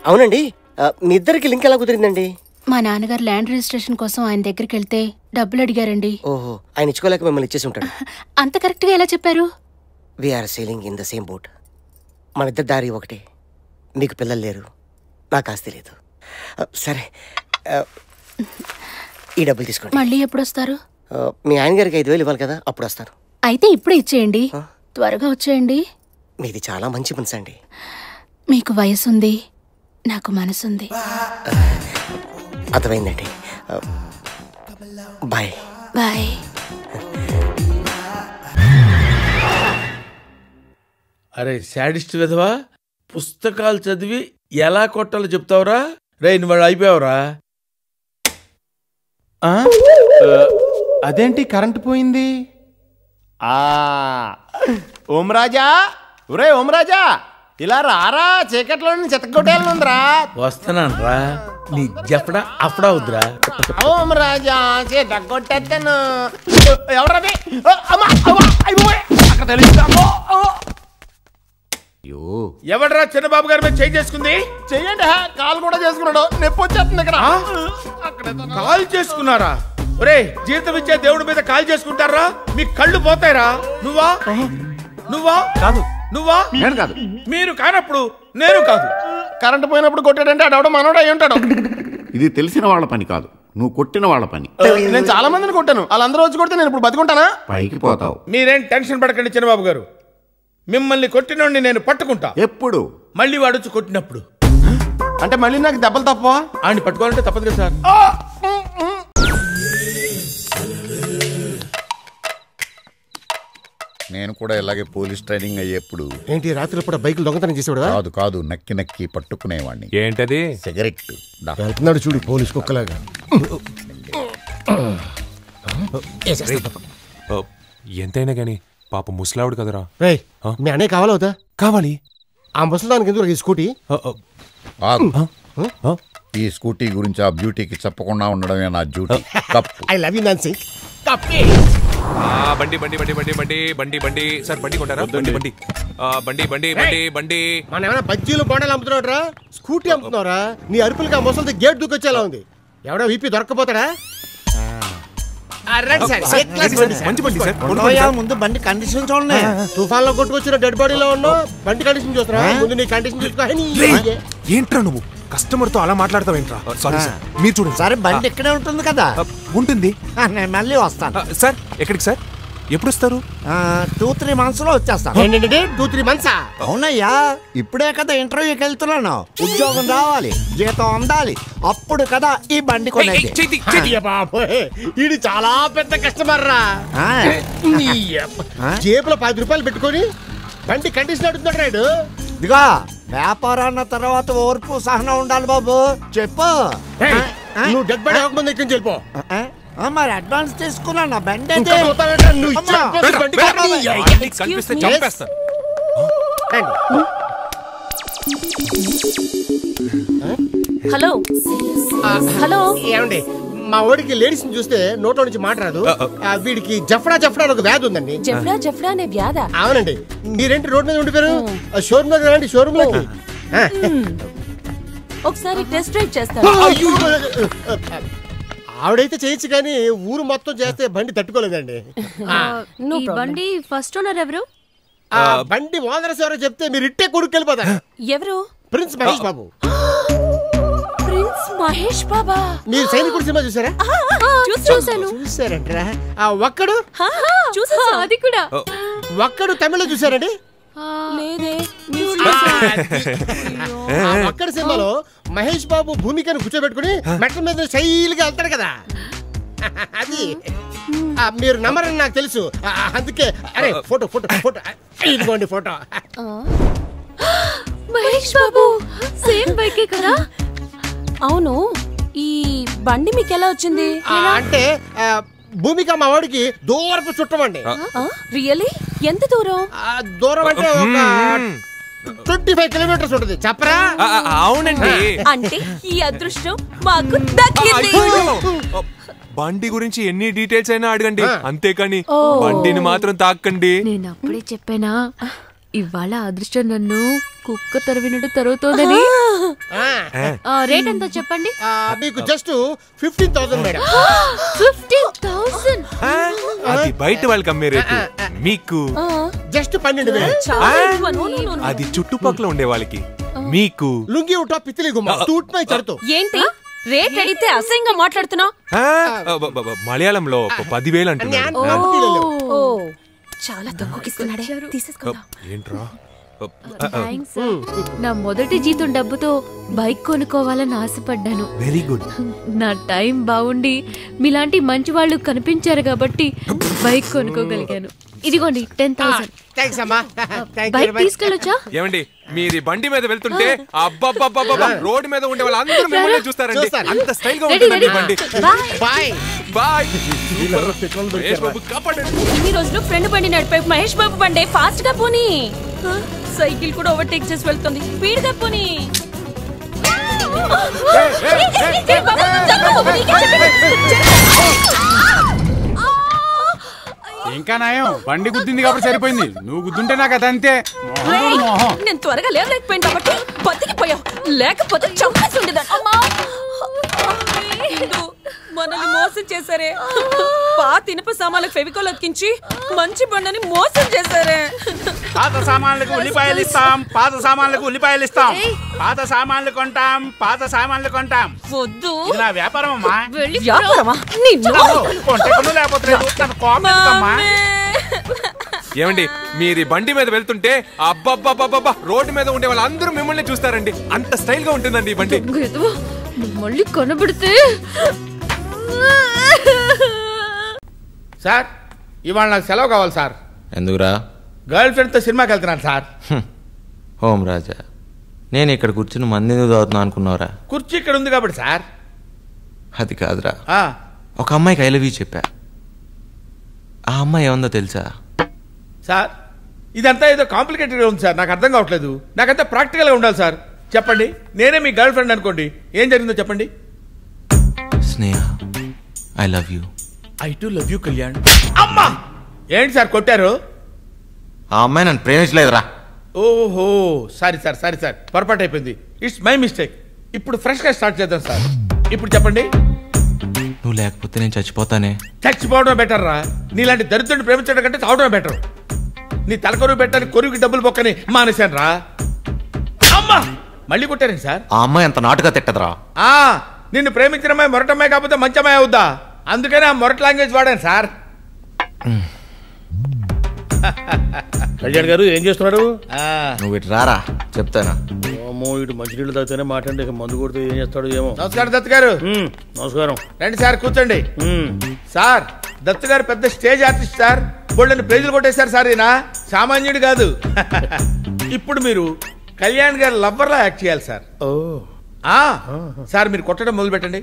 అవునండి, మీ ఇద్దరికి లింక్ ఎలా కుదిరిందండి? మా నాన్నగారు ల్యాండ్ రిజిస్ట్రేషన్ కోసం ఆయన దగ్గరికి వెళ్తే డబ్బులు అడిగారండి. ఓహో, ఆయన ఇచ్చుకోలేక మిమ్మల్ని ఇచ్చేసి ఉంటాడు. అంత కరెక్ట్గా ఎలా చెప్పారు? We're sailing in the same boat. మన ఇద్దరు దారి ఒకటే. మీకు పిల్లలు లేరు, నాకు ఆస్తి లేదు. సరే, ఈ డబ్బులు తీసుకోండి. మళ్ళీ ఎప్పుడు వస్తారు? మీ ఆయన గారికి 5,000 ఇవ్వాలి కదా, అప్పుడు వస్తాను. అయితే ఇప్పుడే ఇచ్చేయండి, త్వరగా వచ్చేయండి. మీది చాలా మంచి మనసు అండి. మీకు వయసుంది, నాకు మనసుంది. అర్థమైందండి. Bye bye. అరే శాడిస్ట్ విధవా, పుస్తకాలు చదివి ఎలా కొట్టాలో చెప్తావురా? రే నువ్వు అయిపోయావురా. అదేంటి కరెంట్ పోయింది? ఓం రాజా, ఒరే ఓం రాజా, ఇలా రారా, చీకట్లో చెత్తకొట్టేయాలనుందిరా. వస్తున్నాను రా, నీ జఫడా అఫడా వద్దురా. ఓం రాజా చెత్తకొట్టేస్తాను. ఎవరది? ఎవడరా చిన్నబాబు గారి మీద చేయి చేసుకుంది? చెయ్యండి, కాలు కూడా చేసుకున్నాడు, నొప్పి వచ్చేస్తుంది ఇక్కడ. కాల్ చేసుకున్నారా? ఒరే, జీవితం ఇచ్చే దేవుడి మీద కాల్ చేసుకుంటారా? మీ కళ్ళు పోతాయిరా. నువ్వా నువ్వా కాదు, నువ్వా నేను కాదు. మీరు కానప్పుడు నేను కాదు. కరెంట్ పోయినప్పుడు కొట్టాడంటే ఆడవడం మనోడు అయి ఉంటాడు. ఇది తెలిసిన వాళ్ళ పని కాదు, నువ్వు కొట్టిన వాళ్ళ పని. నేను చాలా మందిని కొట్టాను, వాళ్ళందరూ వచ్చి కొడితే నేను ఇప్పుడు బతుకుంటానా? పైకి పోతావు. మీరేం టెన్షన్ పడకండి చిన్నబాబు గారు. మిమ్మల్ని కొట్టినోడిని నేను పట్టుకుంటా. ఎప్పుడు? మళ్ళీ వాడొచ్చి కొట్టినప్పుడు. అంటే మళ్ళీ నాకు దెబ్బలు తప్ప? ఆయన పట్టుకోవాలంటే తప్పదు కదా సార్. నేను కూడా ఇలాగే పోలీస్ ట్రైనింగ్ అయ్యేప్పుడు ఏంటి రాత్రి పూట బైకులు దొంగతనం చేసేవాడు? కాదు కాదు, నక్కి నక్కి పట్టుకునేవాడిని. ఏంటది? సిగరెట్. వెళ్తున్నాడు చూడు పోలీస్ కుక్కలాగా. ఎంతైనా గాని పాప ముసలావుడు కదరా. రేయ్, మీ అన్నయ్య కావాలవుతా? కావాలి. ఆ ముసలానికి ఎందుకు ఈ స్కూటీ? ఈ స్కూటీ గురించి ఆ బ్యూటీకి చెప్పకుండా ఉండడమే నా duty. I love you Nancy. బండి బండి బండి బండి బండి బండి బండి సార్, బండి కొంటారా? బండి బండి బండి బండి బండి బండి. మన ఏమైనా బజ్జీలు బొండాలు అమ్ముతున్నావురా? స్కూటీ అమ్ముతున్నావురా? నీ అరుపులకి ఆ ముసలిది గేట్ దూకొచ్చేలా ఉంది. ఎవడో వీపీ దొరకపోతాడా? ముందు బండి కండిషన్ చూడండి. తుఫాన్ లో కొట్టుకొచ్చిన డెడ్ బాడీలో ఉన్నావు, బండి కండిషన్ చూస్తున్నా. ముందు నీ కండిషన్ చూసుకో. ఏంట్రా నువ్వు కస్టమర్ తో అలా మాట్లాడతావేంట్రా? సారీ సార్, మీరు చూడండి. సరే, బండి ఇక్కడే ఉంటుంది కదా. ఉంటుంది, నేను మళ్ళీ వస్తాను. సార్ ఎక్కడికి సార్? ఎప్పుడు వస్తారు? 2-3 months లో వచ్చేస్తాను. 2-3 months? అవునయ్యా, ఇప్పుడే కదా ఇంటర్వ్యూకి వెళ్తున్నాను. ఉద్యోగం రావాలి, జీతం అందాలి, అప్పుడు కదా ఈ బండి కొనేది. ఇది చాలా పెద్ద కస్టమర్ రా. జేబులో 10 రూపాయలు పెట్టుకొని బండి కండిషన్ అడుగుతున్నాడు రాయుడు. ఇదిగా వ్యాపారాన్న తర్వాత ఓర్పు సహనం ఉండాలి బాబు. చెప్పు. నువ్వు డెడ్ బాడీ అవ్వకముందు ఇక్కడి నుంచి వెళ్ళిపో. మరి అడ్వాన్స్ తీసుకున్నా నా బండి కనిపిస్తే చంపేస్తాను. హలో హలో, ఏమండి, మా ఓడికి లేడీస్ చూస్తే నోట్లో నుంచి మాట్లాడదు. వీడికి జఫ్రా జఫ్రా ఒక వ్యాధి ఉందండి. జఫ్రా జఫ్రా అనే వ్యాధా? అవునండి. మీరేంటి రోడ్ మీద ఉండిపోయారు? షోరూమ్ లో రండి, షోరూమ్ లోకి. ఒకసారి టెస్ట్ డ్రైవ్ చేస్తాను. ఆవిడైతే చేయొచ్చు కానీ ఊరు మొత్తం చేస్తే బండి తట్టుకోలేదండి. ఈ బండి ఫస్ట్ ఓనర్ ఎవరు? బండి ఓనర్స్ ఎవరో చెప్తే మీరు ఇట్టే కొడుకు వెళ్ళిపోతారు. ఎవరు? ప్రిన్స్ మహేష్ బాబు. ప్రిన్స్ మహేష్ బాబా? మీరు సైనికుడు సినిమా చూసారా? చూసాను. చూసారంటారా? ఒక్కడు చూసా, అది కూడా. ఒక్కడు తమిళలో చూసారండి? లేదే. ఒక్కడి సినిమాలో మహేష్ బాబు భూమికను కూర్చోబెట్టుకుని మెట్ల మీద శైలిగా వెళ్తాడు కదా, అది. మీరు నమ్మరని నాకు తెలుసు, అందుకే. అరే ఫోటో ఫోటో ఫోటో, ఇదిగోండి ఫోటో. మహేష్ బాబు సేమ్ బైకే కదా? అవును, ఈ బండి మీకు ఎలా వచ్చింది? అంటే భూమిక మా వాడికి దూరపు చుట్టమండి. రియల్లీ? ఎంత దూరం? దూరం అంటే ఒక 25 kilometers ఉంటుంది. చెప్పరా? అవునండి. అంటే ఈ అదృష్టం మాకు దక్కింది. బండి గురించి ఎన్ని డీటెయిల్స్ అయినా అడగండి, అంతేకాని బండిని మాత్రం తాకండి. నేను అప్పుడే చెప్పానా ఇవాళ అదృష్టం నన్ను కుక్క తరివినట్టు తరుగుతోందని. రేట్ ఎంత చెప్పండి? మీకు జస్ట్ 15,000 మేడం. 15,000? అది బయట వాళ్ళకి అమ్మే రేటు, మీకు జస్ట్ 12,000. అది చుట్టుపక్కల ఉండే వాళ్ళకి, మీకు లుంగి ఉఠా పితిలి గుమ్మా టూట్ మై చర్తో. ఏంటి రేట్ అడిగితే అసహ్యంగా మాట్లాడుతున్నావు? మలయాళంలో 10,000 అంటున్నాడు. చాలా తక్కువకి ఇస్తున్నాడే, తీసేసుకుందాం. ఏంట్రా? థాంక్స్. నా మొదటి జీతం డబ్బుతో బైక్ కొనుక్కోవాలని ఆశపడ్డాను. Very good. నా టైం బాగుండి మీలాంటి మంచి వాళ్ళు కనిపించారు కాబట్టి బైక్ కొనుక్కోగలిగాను. ఇదిగోండి 10,000. థాంక్స్ అమ్మా. బైక్ తీసుకెళ్ళొచ్చా? ఏమండి మీరు బండి మీద వెళ్తుంటే అబ్బబ్బబ్బబ్బ రోడ్ మీద ఉండే వాళ్ళు అందరూ మిమ్మల్ని చూస్తారండి. అంత స్టైల్ గా ఉంటుందండి బండి. Bye bye. మహేష్ బాబు కాపాడండి. ఇన్ని రోజులు ఫ్రెండ్ బండి నడిపే మహేష్ బాబు బండి ఫాస్ట్ గా పోనీ. సైకిల్ కూడా ఓవర్టేక్ చేసి వెళ్తుంది, స్పీడ్ గా పోనీ. ఇంకా నయం బండి గుద్దింది కాబట్టి సరిపోయింది, నువ్వు గుద్దుంటే నాకు అదంతే. నేను త్వరగా లేవలేకపోయాను కాబట్టి బతికిపోయావు, లేకపోతే చంపేసి ఉండేదాన్ని. మనల్ని మోసం చేశారే. పాత ఇనుప సామాన్లకు ఫెవికాల్ అతికించి మంచి బండని మోసం చేశారే. పాత సామాన్లకు ఉల్లిపాయలు ఇస్తాం, పాత సామాన్లకు ఉల్లిపాయలు ఇస్తాం, పాత సామాన్లు కొంటాం, పాత సామాన్లు కొంటాం. వద్దు, నా వ్యాపారం అమ్మా. వ్యాపారమా? ఏమండి మీరు బండి మీద వెళ్తుంటే అబ్బబ్బబ్బబ్బ రోడ్డు మీద ఉండే వాళ్ళు అందరూ మిమ్మల్ని చూస్తారండి. అంత స్టైల్ గా ఉంటుందండి ఈ బండి. మళ్ళీ కనబడితే. సార్ ఇవాళ నాకు సెలవు కావాలి సార్. ఎందుకురా? గర్ల్ ఫ్రెండ్తో సినిమాకి వెళ్తున్నాను సార్. హోమ్ రాజా, నేను ఇక్కడ కూర్చుని మంది ఎందుకు చదువుతున్నా అనుకున్నావురా? కుర్చీ ఇక్కడ ఉంది కాబట్టి సార్. అది కాదురా, ఒక అమ్మాయికి ఐ లవ్ యూ చెప్పా. ఆ అమ్మాయి ఏముందో తెలుసా? సార్ ఇదంతా ఏదో కాంప్లికేటెడ్గా ఉంది సార్, నాకు అర్థం కావట్లేదు. నాకంతా ప్రాక్టికల్గా ఉండాలి సార్. చెప్పండి, నేనే మీ గర్ల్ ఫ్రెండ్ అనుకోండి, ఏం జరిగిందో చెప్పండి. Sneha, I love you. I too love you Kalyan. అమ్మా ఏంటి సార్ కొట్టారు? ఆ అమ్మాయి నన్ను ప్రేమించలేదురా. ఓహో సారీ సార్, సారీ సార్, పొరపాటు అయిపోయింది. It's my mistake. ఇప్పుడు ఫ్రెష్గా స్టార్ట్ చేద్దాం సార్. ఇప్పుడు చెప్పండి. నువ్వు లేకపోతే నేను చచ్చిపోతానే. చచ్చిపోవడం బెటర్ రా. నీలాంటి దరిద్రుడిని ప్రేమించడం కంటే చావడమే బెటర్. నీ తలకొరువు పెట్టని కొరువుకి డబ్బులు పొక్కని మానేశాను రా. అమ్మా మళ్ళీ కొట్టారండి సార్. ఆ అమ్మాయి అంత నాటుగా తిట్టదురా. నిన్ను ప్రేమించిన అమ్మాయి మొరటమ్మాయి కాకపోతే మంచి అమ్మాయి అవుద్దా? అందుకనే ఆ మొరట లాంగ్వేజ్ వాడాను సార్. కళ్యాణ్ గారు ఏం చేస్తున్నారు? నువ్వు ఇటు రారా చెప్తాను. ఇటు మంచినీళ్ళు తాగితేనే మాట అంటే మందు కొడితే ఏం చేస్తాడు ఏమో. నమస్కారం దత్తు గారు. నమస్కారం. రండి సార్ కూర్చోండి. సార్ దత్తు గారు పెద్ద స్టేజ్ ఆర్టిస్ట్ సార్. బోల్డెన్ని ప్రైజులు కొట్టేశారు సార్. ఈయన సామాన్యుడు కాదు. ఇప్పుడు మీరు కళ్యాణ్ గారు లవ్వర్లా యాక్ట్ చేయాలి సార్. సార్ మీరు కొట్టడం మొదలు పెట్టండి.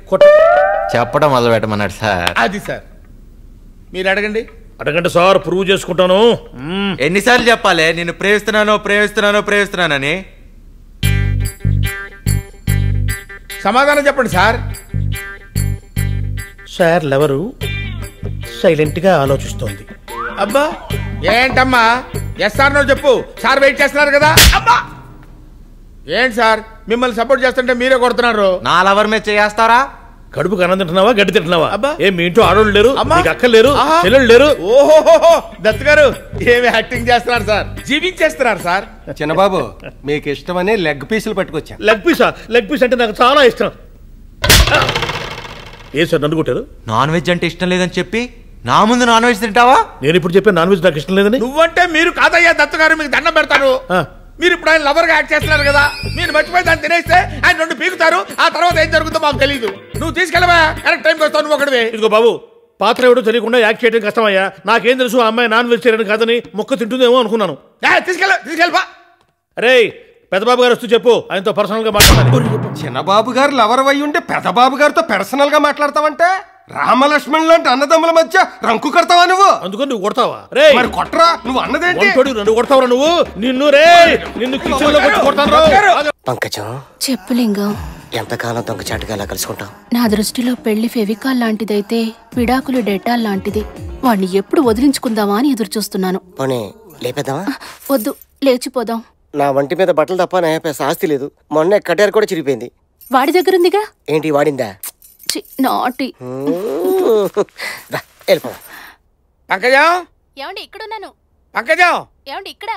చెప్పడం మొదలు పెట్టమన్నాడు సార్. అది సార్ మీరు అడగండి. అడగండి సార్, ప్రూవ్ చేసుకుంటాను. ఎన్నిసార్లు చెప్పాలి నిన్ను ప్రేమిస్తున్నాను ప్రేమిస్తున్నాను ప్రేమిస్తున్నానని? సమాధానం చెప్పండి సార్. సార్ లవరు సైలెంట్ గా ఆలోచిస్తోంది. అబ్బా ఏంటమ్మా ఎస్ సార్ నో చెప్పు. సార్ వెయిట్ చేస్తున్నారు కదా. అబ్బా ఏంటి సార్ మిమ్మల్ని సపోర్ట్ చేస్తుంటే మీరే కొడుతున్నారు. నా లవర్ మీద చేస్తారా? కడుపుకి అన్నం తింటున్నావా గడ్డి తింటున్నావా? అబ్బా ఏం మీ ఇంట్లో ఆడోళ్ళు లేరు, అక్కలు లేరు, చెల్లెళ్ళు లేరు? ఓహో దత్తు గారు ఏమి యాక్టింగ్ చేస్తున్నారు సార్, జీవించేస్తున్నారు సార్. చిన్నబాబు మీకు ఇష్టమని లెగ్ పీసులు పట్టుకొచ్చా. లెగ్ పీసా? లెగ్ పీస్ అంటే నాకు చాలా ఇష్టం. ఏ సార్ నన్ను కొట్టారు? నాన్ వెజ్ అంటే ఇష్టం లేదని చెప్పి నా ముందు నాన్ వెజ్ తింటావా? నేను ఇప్పుడు చెప్పాను నాన్ వెజ్ నాకు ఇష్టం లేదని. నువ్వంటే మీరు కాదయ్యా దత్తు గారు, మీకు దండం పెడతారు. మీరు ఇప్పుడు ఆయన లవర్ గా యాక్ట్ చేస్తున్నారు కదా, మీరు మర్చిపోయి దాన్ని తినేస్తే ఆయన రెండు పీకుతారు. ఆ తర్వాత ఏం జరుగుతుందో మాకు తెలియదు. నువ్వు తీసుకెళ్ళవా? కరెక్ట్ టైంకి వస్తావు నువ్వు ఒకటివే. ఇదిగో బాబు, పాత్ర ఎవడో తెలియకుండా యాక్ట్ చేయడం కష్టమయ్యా. నాకేం తెలుసు ఆ అమ్మాయి నాన్ వెజిటేరియన్ కాదని, మొక్క తింటుందేమో అనుకున్నాను. తీసుకెళ్ళబా. అరే పెద్దబాబు గారు వస్తూ చెప్పు, ఆయనతో పర్సనల్ గా మాట్లాడాలి. చిన్నబాబు గారు లవర్ అయి ఉంటే పెద్దబాబు గారితో పర్సనల్ గా మాట్లాడతావంటే రామలక్ష్మణ్ లాంటి అన్నదమ్ముల మధ్య రంకు కడతావా నువ్వు? అందుకని నువ్వు కొడతావా? రే మరి కొట్టరా, నువ్వు అన్నదేంటి? నన్ను కొడతావరా నువ్వు? నిన్ను రే నిన్ను కిచెన్ లో కొడతాను. పంకజం చెప్పు లింగం, ఎంతకాలం దొంగచాటుగా ఎలా కలుసుకుంటాం? నా దృష్టిలో పెళ్లి ఫెవికాల్ లాంటిదైతే విడాకులు డెటాల్ లాంటిది. వాణ్ణి ఎప్పుడు వదిలించుకుందామా అని ఎదురు చూస్తున్నాను. పోనీ లేపేద్దామా? వద్దు, లేచిపోదాం. నా వంటి మీద బట్టలు తప్ప నా ఆస్తి లేదు. మొన్న కటారు కూడా చిరిగిపోయింది. వాడి దగ్గరుందిగా. ఏంటి వాడిందా? నాటి. వెళ్ళిపో. పంకజం ఏమండి ఇక్కడున్నాను. పంకజం ఏమండి ఇక్కడ.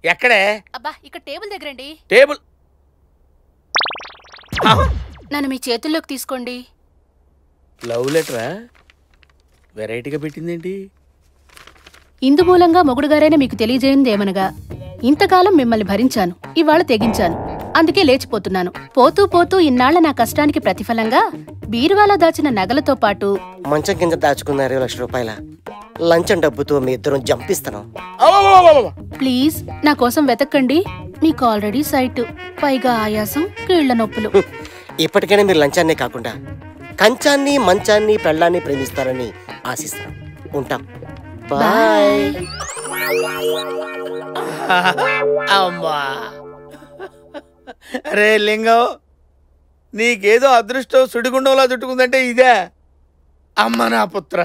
ఎక్కడే? అబ్బా ఇక్కడ టేబుల్ దగ్గరండి. టేబుల్. నన్ను మీ చేతుల్లోకి తీసుకోండి. లవ్ లెటరా? వెరైటీగా పెట్టిందేంటి? ఇందు మూలంగా మొగుడుగారైనా మీకు తెలియజేయందేమనగా ఇంతకాలం మిమ్మల్ని భరించాను, ఇవాళ తెగించాను. అందుకే లేచిపోతున్నాను. పోతూ పోతూ ఇన్నాళ్ల నా కష్టానికి ప్రతిఫలంగా బీరువాలో దాచిన నగలతో పాటు మంచం కింద దాచుకున్న 20 లక్షల రూపాయల లంచం డబ్బుతో మీ ఇద్దరం జంపిస్తాను. ప్లీజ్ నా కోసం వెతకండి. మీకు ఆల్రెడీ సైట్, పైగా ఆయాసం, కీళ్ల నొప్పులు. ఇప్పటికైనా మీరు లంచాన్నే కాకుండా కంచాన్ని, మంచాన్ని, పెళ్ళాన్ని ప్రేమిస్తారని ఆశిస్తాను. ఉంటాం. బాయ్. అమ్మా రే లింగం, నీకేదో అదృష్టం సుడిగుండంలా చుట్టుకుందంటే ఇదే. అమ్మ నా పుత్ర.